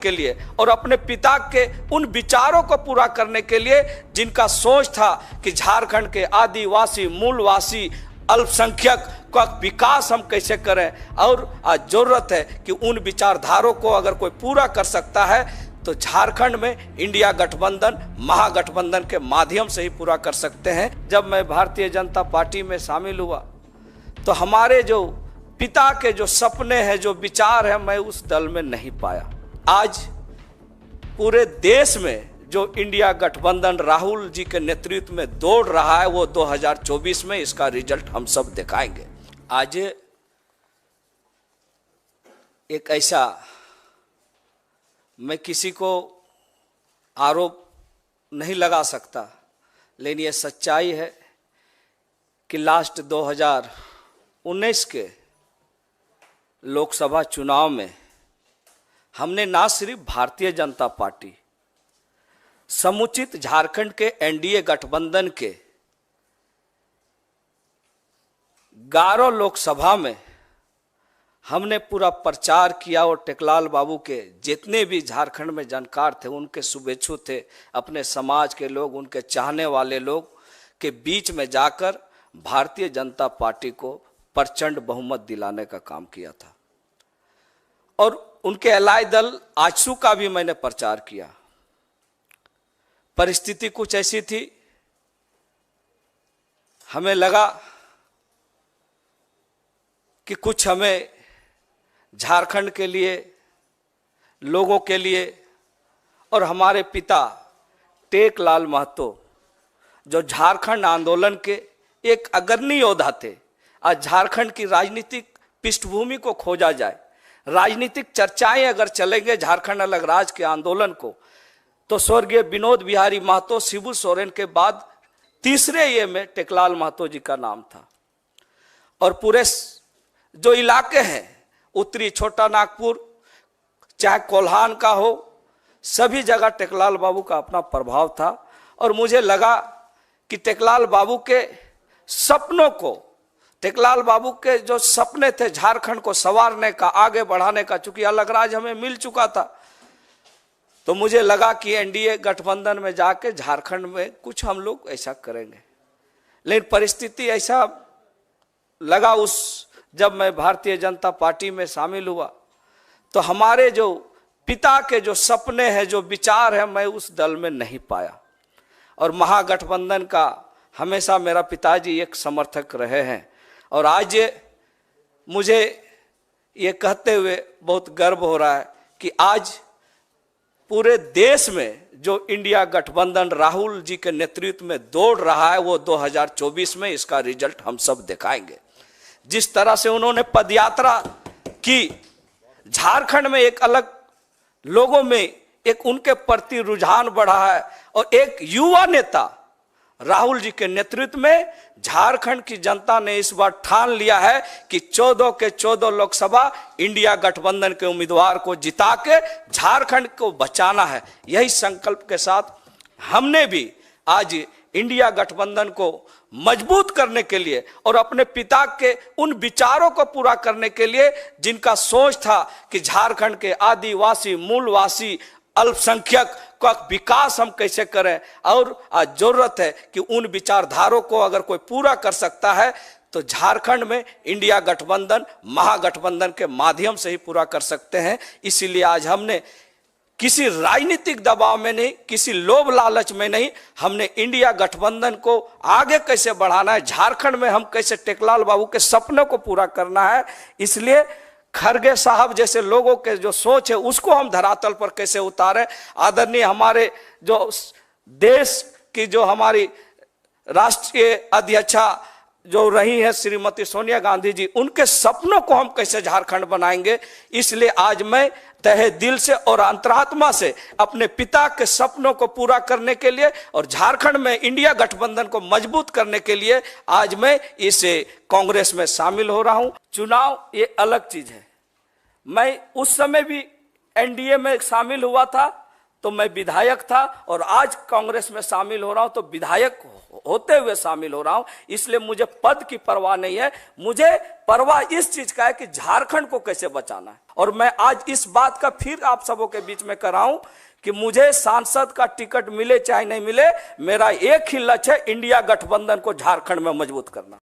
के लिए और अपने पिता के उन विचारों को पूरा करने के लिए जिनका सोच था कि झारखंड के आदिवासी, मूलवासी, अल्पसंख्यक का विकास हम कैसे करें। और आज जरूरत है कि उन विचारधारों को अगर कोई पूरा कर सकता है तो झारखंड में इंडिया गठबंधन, महागठबंधन के माध्यम से ही पूरा कर सकते हैं। जब मैं भारतीय जनता पार्टी में शामिल हुआ तो हमारे जो पिता के जो सपने हैं, जो विचार हैं, मैं उस दल में नहीं पाया। आज पूरे देश में जो इंडिया गठबंधन राहुल जी के नेतृत्व में दौड़ रहा है वो 2024 में इसका रिजल्ट हम सब दिखाएंगे। आज एक ऐसा, मैं किसी को आरोप नहीं लगा सकता, लेकिन ये सच्चाई है कि लास्ट 2019 के लोकसभा चुनाव में हमने ना सिर्फ भारतीय जनता पार्टी, समुचित झारखंड के एनडीए गठबंधन के 11 लोकसभा में हमने पूरा प्रचार किया और टेकलाल बाबू के जितने भी झारखंड में जानकार थे, उनके शुभेच्छु थे, अपने समाज के लोग, उनके चाहने वाले लोग के बीच में जाकर भारतीय जनता पार्टी को प्रचंड बहुमत दिलाने का काम किया था। और उनके अलाय दल आजसू का भी मैंने प्रचार किया। परिस्थिति कुछ ऐसी थी, हमें लगा कि कुछ हमें झारखंड के लिए, लोगों के लिए, और हमारे पिता टेकलाल महतो जो झारखंड आंदोलन के एक अग्रणी योद्धा थे, आज झारखंड की राजनीतिक पृष्ठभूमि को खोजा जाए, राजनीतिक चर्चाएं अगर चलेंगे झारखंड अलग राज्य के आंदोलन को, तो स्वर्गीय विनोद बिहारी महतो, शिबू सोरेन के बाद तीसरे ये में टेकलाल महतो जी का नाम था। और पूरे जो इलाके हैं, उत्तरी छोटा नागपुर, चाहे कोल्हान का हो, सभी जगह टेकलाल बाबू का अपना प्रभाव था। और मुझे लगा कि टेकलाल बाबू के सपनों को, टेकलाल बाबू के जो सपने थे झारखंड को संवारने का, आगे बढ़ाने का, चूंकि अलग राज्य हमें मिल चुका था, तो मुझे लगा कि एनडीए गठबंधन में जाके झारखंड में कुछ हम लोग ऐसा करेंगे। लेकिन परिस्थिति ऐसा लगा, जब मैं भारतीय जनता पार्टी में शामिल हुआ तो हमारे जो पिता के जो सपने हैं, जो विचार हैं, मैं उस दल में नहीं पाया। और महागठबंधन का हमेशा मेरा पिताजी एक समर्थक रहे हैं। और आज मुझे ये कहते हुए बहुत गर्व हो रहा है कि आज पूरे देश में जो इंडिया गठबंधन राहुल जी के नेतृत्व में दौड़ रहा है वो 2024 में इसका रिजल्ट हम सब दिखाएंगे। जिस तरह से उन्होंने पदयात्रा की, झारखंड में एक अलग, लोगों में एक उनके प्रति रुझान बढ़ा है। और एक युवा नेता राहुल जी के नेतृत्व में झारखंड की जनता ने इस बार ठान लिया है कि 14 के 14 लोकसभा इंडिया गठबंधन के उम्मीदवार को जिता के झारखंड को बचाना है। यही संकल्प के साथ हमने भी आज इंडिया गठबंधन को मजबूत करने के लिए और अपने पिता के उन विचारों को पूरा करने के लिए, जिनका सोच था कि झारखंड के आदिवासी, मूलवासी, अल्पसंख्यक का विकास हम कैसे करें। और आज जरूरत है कि उन विचारधारों को अगर कोई पूरा कर सकता है तो झारखंड में इंडिया गठबंधन, महागठबंधन के माध्यम से ही पूरा कर सकते हैं। इसीलिए आज हमने किसी राजनीतिक दबाव में नहीं, किसी लोभ लालच में नहीं, हमने इंडिया गठबंधन को आगे कैसे बढ़ाना है, झारखंड में हम कैसे टेकलाल बाबू के सपनों को पूरा करना है, इसलिए खरगे साहब जैसे लोगों के जो सोच है उसको हम धरातल पर कैसे उतारें। आदरणीय हमारे जो देश की जो हमारी राष्ट्रीय अध्यक्षा जो रही है श्रीमती सोनिया गांधी जी, उनके सपनों को हम कैसे झारखंड बनाएंगे। इसलिए आज मैं तहे दिल से और अंतरात्मा से अपने पिता के सपनों को पूरा करने के लिए और झारखंड में इंडिया गठबंधन को मजबूत करने के लिए आज मैं इस कांग्रेस में शामिल हो रहा हूं। चुनाव ये अलग चीज है। मैं उस समय भी एनडीए में शामिल हुआ था तो मैं विधायक था और आज कांग्रेस में शामिल हो रहा हूं तो विधायक होते हुए शामिल हो रहा हूं। इसलिए मुझे पद की परवाह नहीं है, मुझे परवाह इस चीज का है कि झारखंड को कैसे बचाना है। और मैं आज इस बात का फिर आप सबों के बीच में कर रहा हूं कि मुझे सांसद का टिकट मिले चाहे नहीं मिले, मेरा एक ही लक्ष्य है, इंडिया गठबंधन को झारखंड में मजबूत करना।